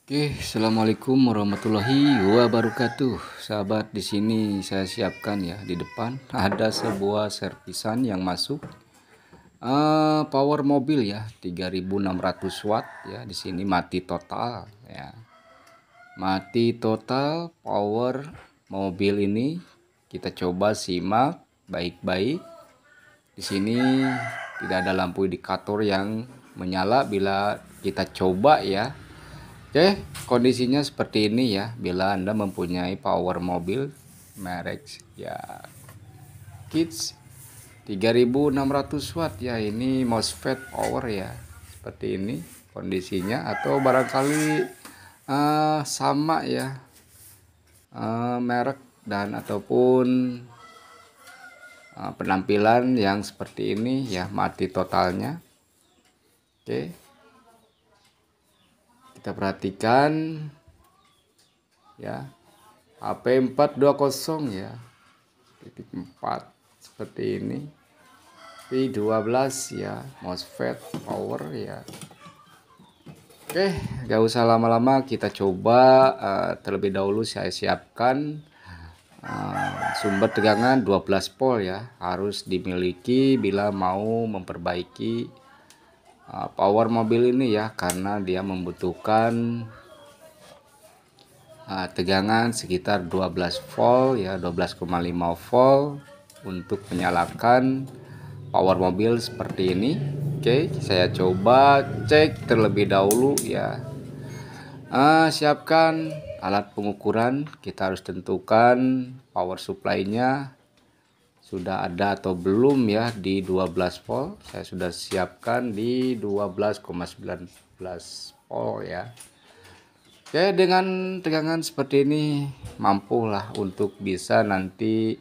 Oke, assalamualaikum warahmatullahi wabarakatuh. Sahabat, di sini saya siapkan ya di depan ada sebuah servisan yang masuk. Power mobil ya 3600 watt ya. Di sini mati total ya. Mati total power mobil ini kita coba simak baik-baik. Di sini tidak ada lampu indikator yang menyala bila kita coba ya. Oke, kondisinya seperti ini ya. Bila Anda mempunyai power mobil merek ya Kids 3600 watt ya, ini MOSFET power ya. Seperti ini kondisinya, atau barangkali sama ya, merek dan ataupun penampilan yang seperti ini ya, mati totalnya. Oke, kita perhatikan ya, HP 420 ya, titik 4 seperti ini, P12 ya, MOSFET power ya. Oke, gak usah lama-lama, kita coba. Terlebih dahulu saya siapkan sumber tegangan 12 volt ya, harus dimiliki bila mau memperbaiki power mobil ini ya, karena dia membutuhkan tegangan sekitar 12 volt ya, 12,5 volt untuk menyalakan power mobil seperti ini. Oke, saya coba cek terlebih dahulu ya. Siapkan alat pengukuran, kita harus tentukan power supply-nya sudah ada atau belum ya di 12 volt. Saya sudah siapkan di 12,19 volt ya. Oke, dengan tegangan seperti ini mampulah untuk bisa nanti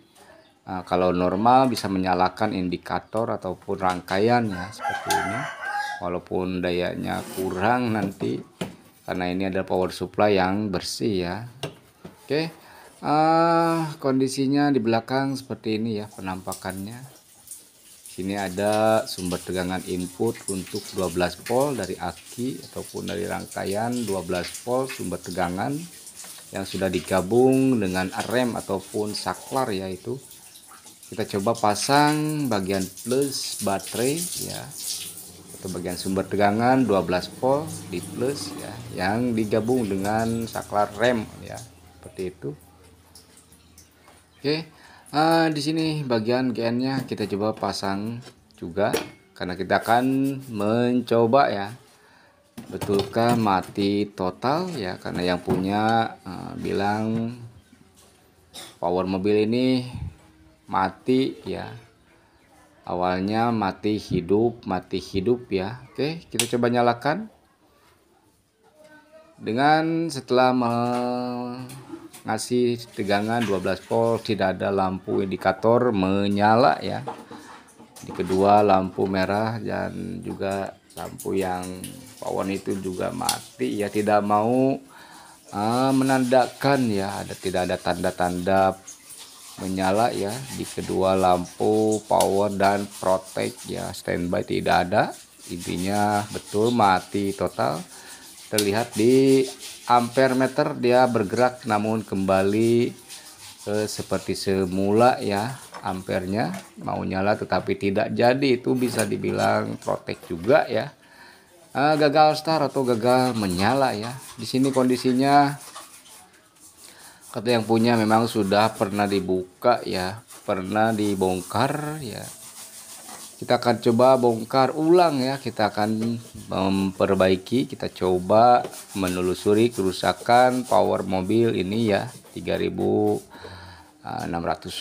kalau normal bisa menyalakan indikator ataupun rangkaian ya, seperti ini. Walaupun dayanya kurang nanti, karena ini ada power supply yang bersih ya. Oke, kondisinya di belakang seperti ini ya penampakannya. Sini ada sumber tegangan input untuk 12 volt dari aki ataupun dari rangkaian 12 volt sumber tegangan yang sudah digabung dengan rem ataupun saklar ya. Itu kita coba pasang bagian plus baterai ya, atau bagian sumber tegangan 12 volt di plus ya, yang digabung dengan saklar rem ya, seperti itu. Oke, di sini bagian GN-nya kita coba pasang juga, karena kita akan mencoba ya, betulkah mati total ya, karena yang punya bilang power mobil ini mati ya, awalnya mati hidup ya. Oke, kita coba nyalakan dengan setelah ngasih tegangan 12 volt, tidak ada lampu indikator menyala ya. Di kedua lampu merah dan juga lampu yang power itu juga mati ya, tidak mau menandakan ya, tidak ada tanda-tanda menyala ya. Di kedua lampu power dan protect ya, standby tidak ada. Intinya betul mati total. Terlihat di ampere meter dia bergerak, namun kembali seperti semula ya, ampernya mau nyala tetapi tidak jadi. Itu bisa dibilang protect juga ya, gagal start atau gagal menyala ya. Di sini kondisinya kata yang punya memang sudah pernah dibuka ya, pernah dibongkar ya. Kita akan coba bongkar ulang ya, kita akan memperbaiki, kita coba menelusuri kerusakan power mobil ini ya, 3600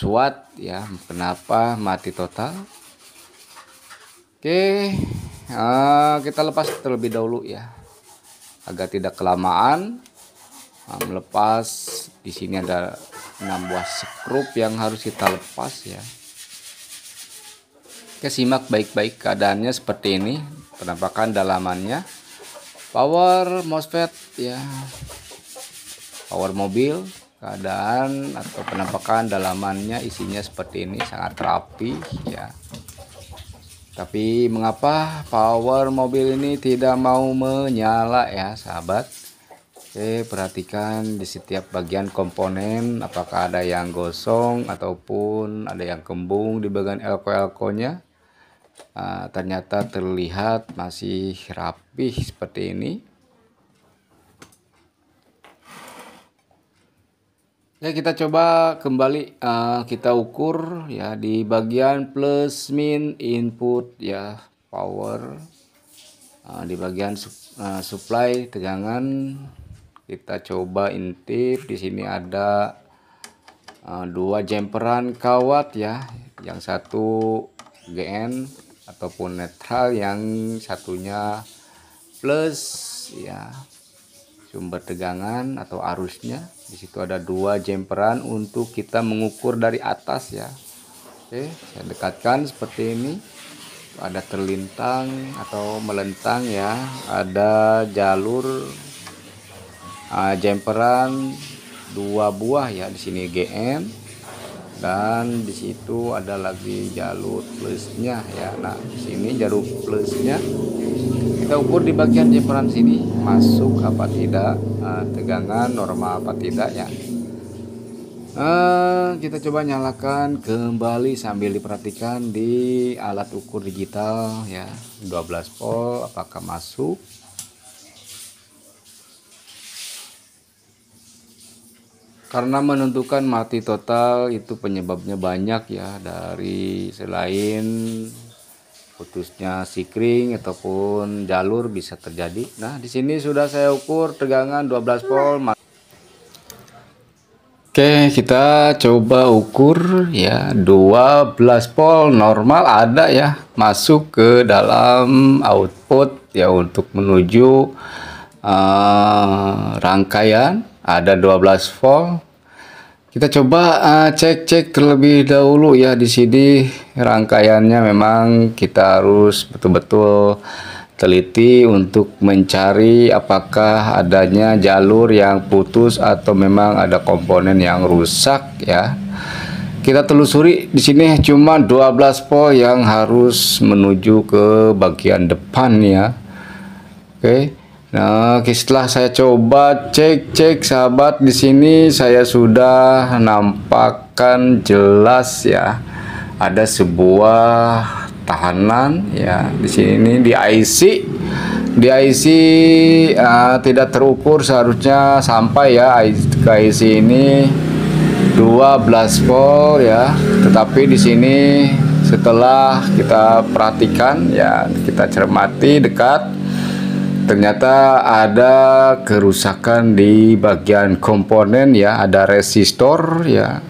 watt ya, kenapa mati total. Oke, kita lepas terlebih dahulu ya, agar tidak kelamaan melepas. Di sini ada 6 buah skrup yang harus kita lepas ya. Oke, simak baik-baik keadaannya seperti ini, penampakan dalamannya. Power MOSFET ya, power mobil, keadaan atau penampakan dalamannya isinya seperti ini, sangat rapi ya. Tapi mengapa power mobil ini tidak mau menyala ya sahabat? Oke, perhatikan di setiap bagian komponen apakah ada yang gosong ataupun ada yang kembung di bagian elko-elkonya. Ternyata terlihat masih rapih seperti ini. Ya, kita coba kembali, kita ukur ya di bagian plus min input ya power, di bagian supply tegangan. Kita coba intip. Di sini ada dua jemperan kawat ya, yang satu GN ataupun netral, yang satunya plus ya sumber tegangan atau arusnya. Di situ ada dua jemperan untuk kita mengukur dari atas ya. Oke, saya dekatkan seperti ini. Ada terlintang atau melentang ya, ada jalur jemperan dua buah ya, di sini GN dan di situ ada lagi jalur plusnya ya. Nah, di sini jalur plusnya kita ukur di bagian jemperan sini masuk apa tidak, tegangan normal apa tidak ya. Kita coba nyalakan kembali sambil diperhatikan di alat ukur digital ya, 12 volt apakah masuk. Karena menentukan mati total itu penyebabnya banyak ya, dari selain putusnya sikring ataupun jalur bisa terjadi. Nah, di sini sudah saya ukur tegangan 12 volt. Oke, kita coba ukur ya, 12 volt normal ada ya, masuk ke dalam output ya untuk menuju rangkaian ada 12 volt. Kita coba cek terlebih dahulu ya. Di sini rangkaiannya memang kita harus betul-betul teliti untuk mencari apakah adanya jalur yang putus atau memang ada komponen yang rusak ya. Kita telusuri. Di sini cuma 12 volt yang harus menuju ke bagian depan ya. Oke. Nah, setelah saya coba cek sahabat, di sini saya sudah nampakkan jelas ya, ada sebuah tahanan ya di sini di IC. Di IC tidak terukur, seharusnya sampai ya ke IC ini 12 volt ya. Tetapi di sini setelah kita perhatikan ya, kita cermati dekat, ternyata ada kerusakan di bagian komponen ya, ada resistor ya.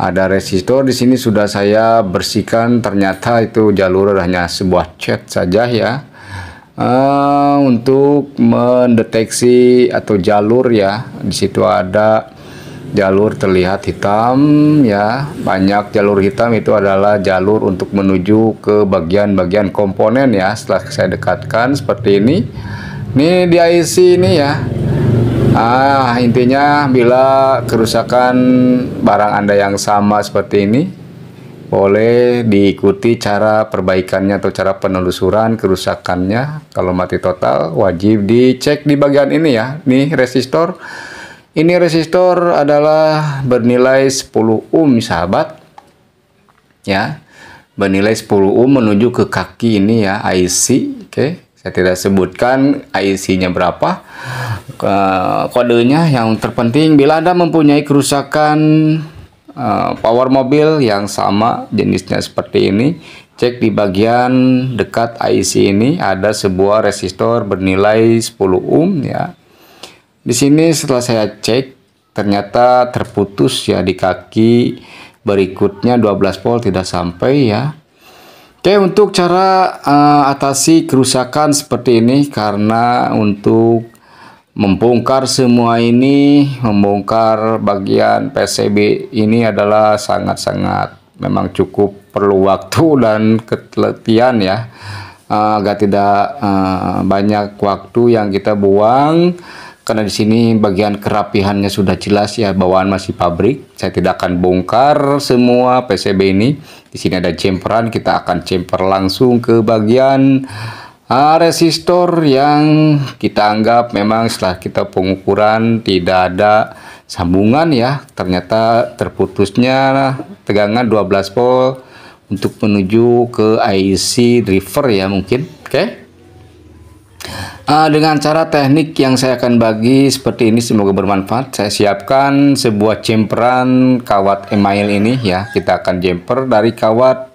Ada resistor di sini sudah saya bersihkan, ternyata itu jalur hanya sebuah cat saja ya. Untuk mendeteksi atau jalur ya, di situ ada jalur terlihat hitam ya, banyak jalur hitam, itu adalah jalur untuk menuju ke bagian-bagian komponen ya. Setelah saya dekatkan seperti ini, di IC ini ya. Intinya bila kerusakan barang Anda yang sama seperti ini, boleh diikuti cara perbaikannya atau cara penelusuran kerusakannya. Kalau mati total wajib dicek di bagian ini ya. Nih resistor. Ini resistor adalah bernilai 10 ohm sahabat ya, bernilai 10 ohm menuju ke kaki ini ya, IC. Oke, saya tidak sebutkan IC-nya berapa, kodenya. Yang terpenting bila Anda mempunyai kerusakan power mobil yang sama jenisnya seperti ini, cek di bagian dekat IC ini ada sebuah resistor bernilai 10 ohm ya. Di sini setelah saya cek ternyata terputus ya di kaki berikutnya, 12 volt tidak sampai ya. Oke, untuk cara atasi kerusakan seperti ini, karena untuk membongkar semua ini, membongkar bagian PCB ini adalah sangat-sangat memang cukup perlu waktu dan ketelitian ya. Agak tidak banyak waktu yang kita buang. Karena di sini bagian kerapihannya sudah jelas ya, bawaan masih pabrik. Saya tidak akan bongkar semua PCB ini. Di sini ada jemperan, kita akan jemper langsung ke bagian resistor yang kita anggap memang setelah kita pengukuran tidak ada sambungan ya, ternyata terputusnya tegangan 12 volt untuk menuju ke IC driver ya mungkin. Oke. Dengan cara teknik yang saya akan bagi seperti ini, semoga bermanfaat. Saya siapkan sebuah jemperan kawat email ini ya. Kita akan jemper dari kawat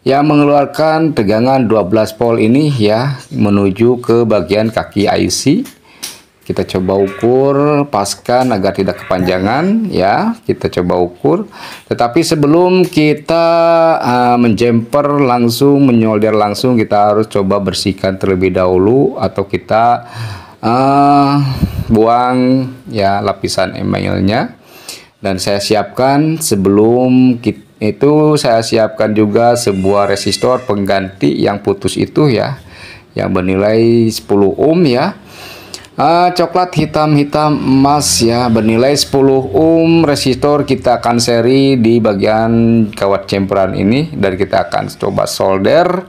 yang mengeluarkan tegangan 12 volt ini ya menuju ke bagian kaki IC. Kita coba ukur, paskan agar tidak kepanjangan ya. Kita coba ukur. Tetapi sebelum kita menjemper langsung, menyolder langsung, kita harus coba bersihkan terlebih dahulu atau kita buang ya lapisan emailnya. Dan saya siapkan sebelum itu saya siapkan juga sebuah resistor pengganti yang putus itu ya, yang bernilai 10 ohm ya. Coklat hitam-hitam emas ya, bernilai 10 ohm. Resistor kita akan seri di bagian kawat jemperan ini dan kita akan coba solder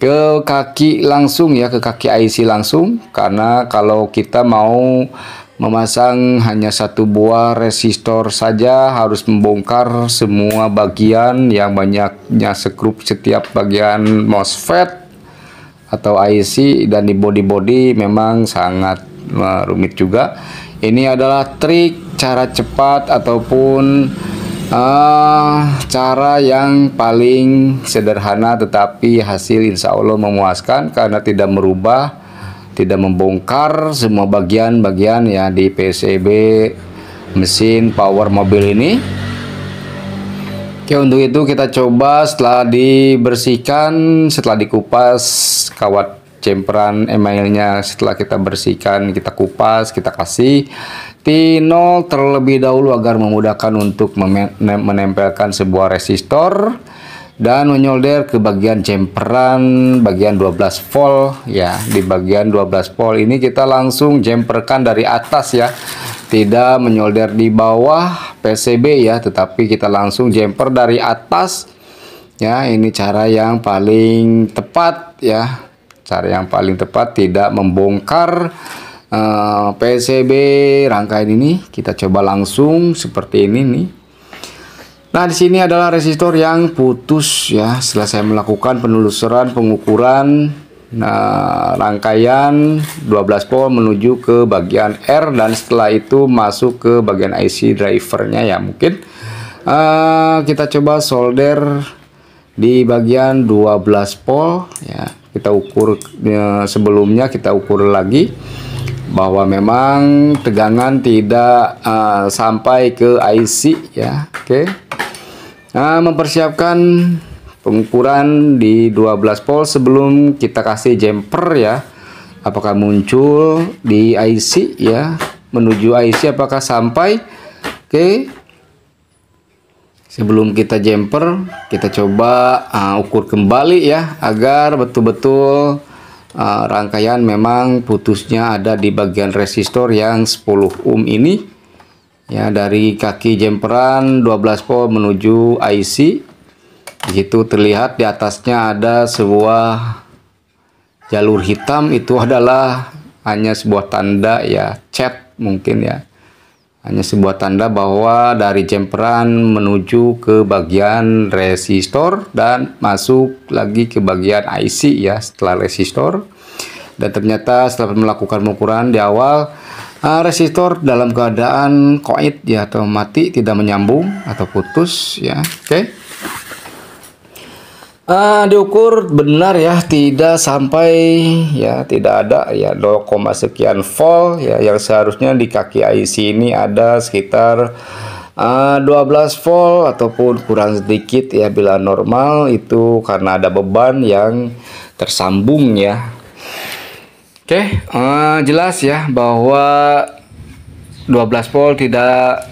ke kaki langsung ya, ke kaki IC langsung, karena kalau kita mau memasang hanya satu buah resistor saja harus membongkar semua bagian yang banyaknya skrup setiap bagian MOSFET atau IC, dan di body memang sangat rumit juga. Ini adalah trik cara cepat ataupun cara yang paling sederhana tetapi hasil insya Allah memuaskan karena tidak merubah, tidak membongkar semua bagian-bagian ya di PCB mesin power mobil ini. Oke, untuk itu kita coba setelah dibersihkan, setelah dikupas kawat jemperan emailnya, setelah kita bersihkan, kita kupas, kita kasih T0 terlebih dahulu agar memudahkan untuk menempelkan sebuah resistor dan menyolder ke bagian jemperan bagian 12 volt ya. Di bagian 12 volt ini kita langsung jemperkan dari atas ya, tidak menyolder di bawah PCB ya, tetapi kita langsung jemper dari atas ya. Ini cara yang paling tepat ya, cara yang paling tepat, tidak membongkar PCB rangkaian ini. Kita coba langsung seperti ini nih. Nah, di sini adalah resistor yang putus ya. Setelah saya melakukan penelusuran pengukuran rangkaian 12 volt menuju ke bagian R, dan setelah itu masuk ke bagian IC drivernya ya mungkin. Kita coba solder di bagian 12 volt ya. Kita ukur sebelumnya, kita ukur lagi bahwa memang tegangan tidak sampai ke IC ya. Oke. Mempersiapkan pengukuran di 12 volt sebelum kita kasih jumper ya. Apakah muncul di IC ya, menuju IC apakah sampai. Oke. Sebelum kita jumper, kita coba ukur kembali ya, agar betul-betul rangkaian memang putusnya ada di bagian resistor yang 10 ohm ini ya, dari kaki jemperan 12 volt menuju IC. Begitu terlihat di atasnya ada sebuah jalur hitam, itu adalah hanya sebuah tanda ya, cat mungkin ya, hanya sebuah tanda bahwa dari jemperan menuju ke bagian resistor dan masuk lagi ke bagian IC ya setelah resistor. Dan ternyata setelah melakukan pengukuran di awal, resistor dalam keadaan koid ya, atau mati, tidak menyambung atau putus ya. Oke. Diukur benar ya, tidak sampai ya, tidak ada ya 0, sekian volt ya, yang seharusnya di kaki IC ini ada sekitar 12 volt ataupun kurang sedikit ya bila normal, itu karena ada beban yang tersambung ya. Oke, jelas ya bahwa 12 volt tidak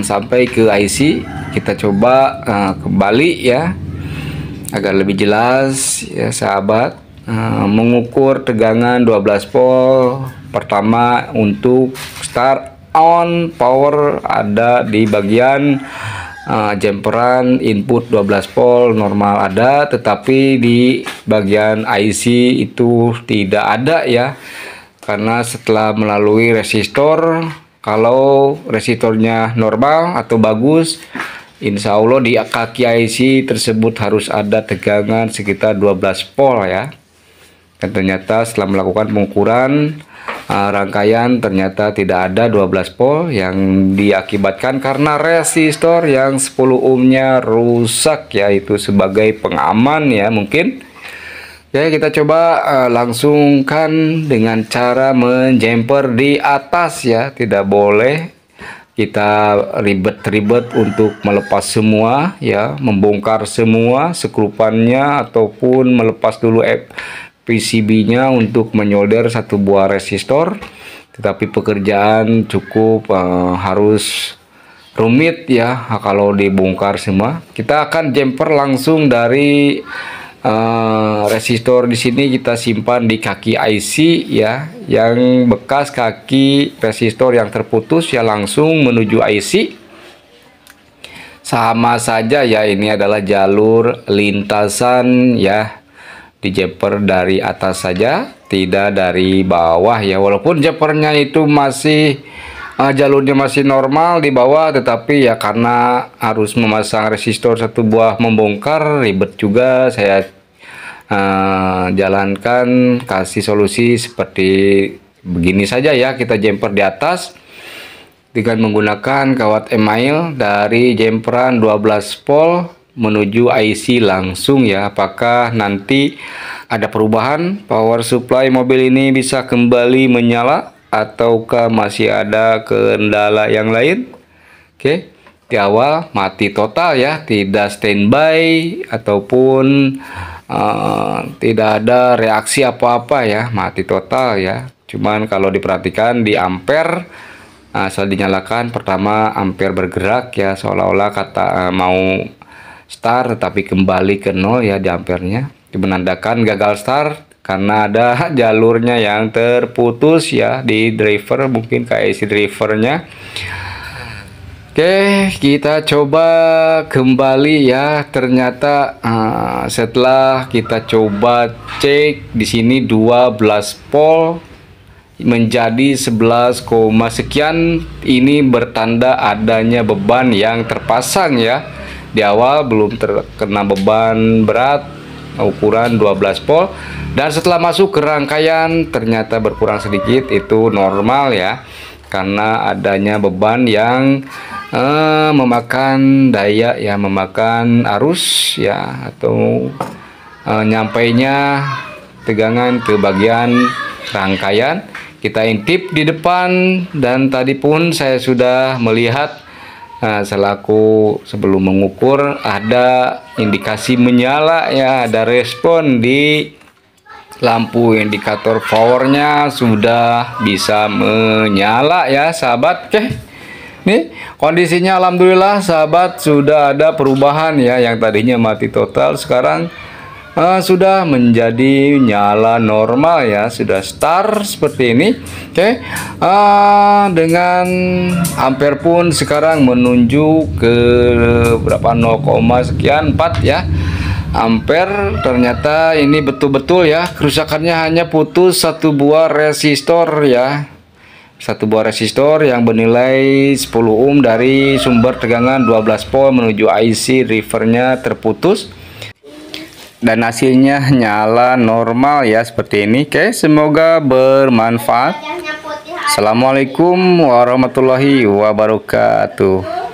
sampai ke IC. Kita coba kembali ya agar lebih jelas ya sahabat. Mengukur tegangan 12 volt pertama untuk start on power ada di bagian jumperan input 12 volt normal ada, tetapi di bagian IC itu tidak ada ya, karena setelah melalui resistor, kalau resistornya normal atau bagus, insya Allah di kaki IC tersebut harus ada tegangan sekitar 12 volt ya. Dan ternyata setelah melakukan pengukuran rangkaian ternyata tidak ada 12 volt, yang diakibatkan karena resistor yang 10 ohmnya rusak ya, itu sebagai pengaman ya mungkin. Ya, kita coba langsungkan dengan cara menjumper di atas ya, tidak boleh kita ribet-ribet untuk melepas semua ya, membongkar semua sekrupannya ataupun melepas dulu PCB-nya untuk menyolder satu buah resistor. Tetapi pekerjaan cukup harus rumit ya kalau dibongkar semua. Kita akan jumper langsung dari resistor di sini, kita simpan di kaki IC ya, yang bekas kaki resistor yang terputus ya, langsung menuju IC. Sama saja ya, ini adalah jalur lintasan ya, di jumper dari atas saja, tidak dari bawah ya. Walaupun jumpernya itu masih jalurnya masih normal di bawah, tetapi ya karena harus memasang resistor satu buah, membongkar ribet juga. Saya jalankan, kasih solusi seperti begini saja ya. Kita jumper di atas dengan menggunakan kawat email dari jumperan 12 volt menuju IC langsung ya. Apakah nanti ada perubahan power supply mobil ini bisa kembali menyala ataukah masih ada kendala yang lain? Oke, di awal mati total ya, tidak standby ataupun tidak ada reaksi apa-apa ya, mati total ya. Cuman kalau diperhatikan di ampere, saat dinyalakan pertama ampere bergerak ya, seolah-olah kata mau start tetapi kembali ke nol ya di ampernya. Itu menandakan gagal start karena ada jalurnya yang terputus ya di driver, mungkin IC drivernya. Oke, kita coba kembali ya. Ternyata setelah kita coba cek di sini 12 volt menjadi 11, sekian, ini bertanda adanya beban yang terpasang ya. Di awal belum terkena beban berat, ukuran 12 volt, dan setelah masuk ke rangkaian ternyata berkurang sedikit, itu normal ya, karena adanya beban yang memakan daya ya, memakan arus ya, atau nyampainya tegangan ke bagian rangkaian. Kita intip di depan, dan tadi pun saya sudah melihat selaku sebelum mengukur ada indikasi menyala ya, ada respon di lampu indikator powernya sudah bisa menyala ya sahabat. Oke, nih kondisinya alhamdulillah sahabat, sudah ada perubahan ya, yang tadinya mati total sekarang sudah menjadi nyala normal ya, sudah start seperti ini. Oke, dengan ampere pun sekarang menuju ke berapa, 0, sekian 4 ya ampere. Ternyata ini betul-betul ya, kerusakannya hanya putus satu buah resistor ya, satu buah resistor yang bernilai 10 ohm dari sumber tegangan 12 volt menuju IC drivernya terputus, dan hasilnya nyala normal ya seperti ini. Oke, semoga bermanfaat. Assalamualaikum warahmatullahi wabarakatuh.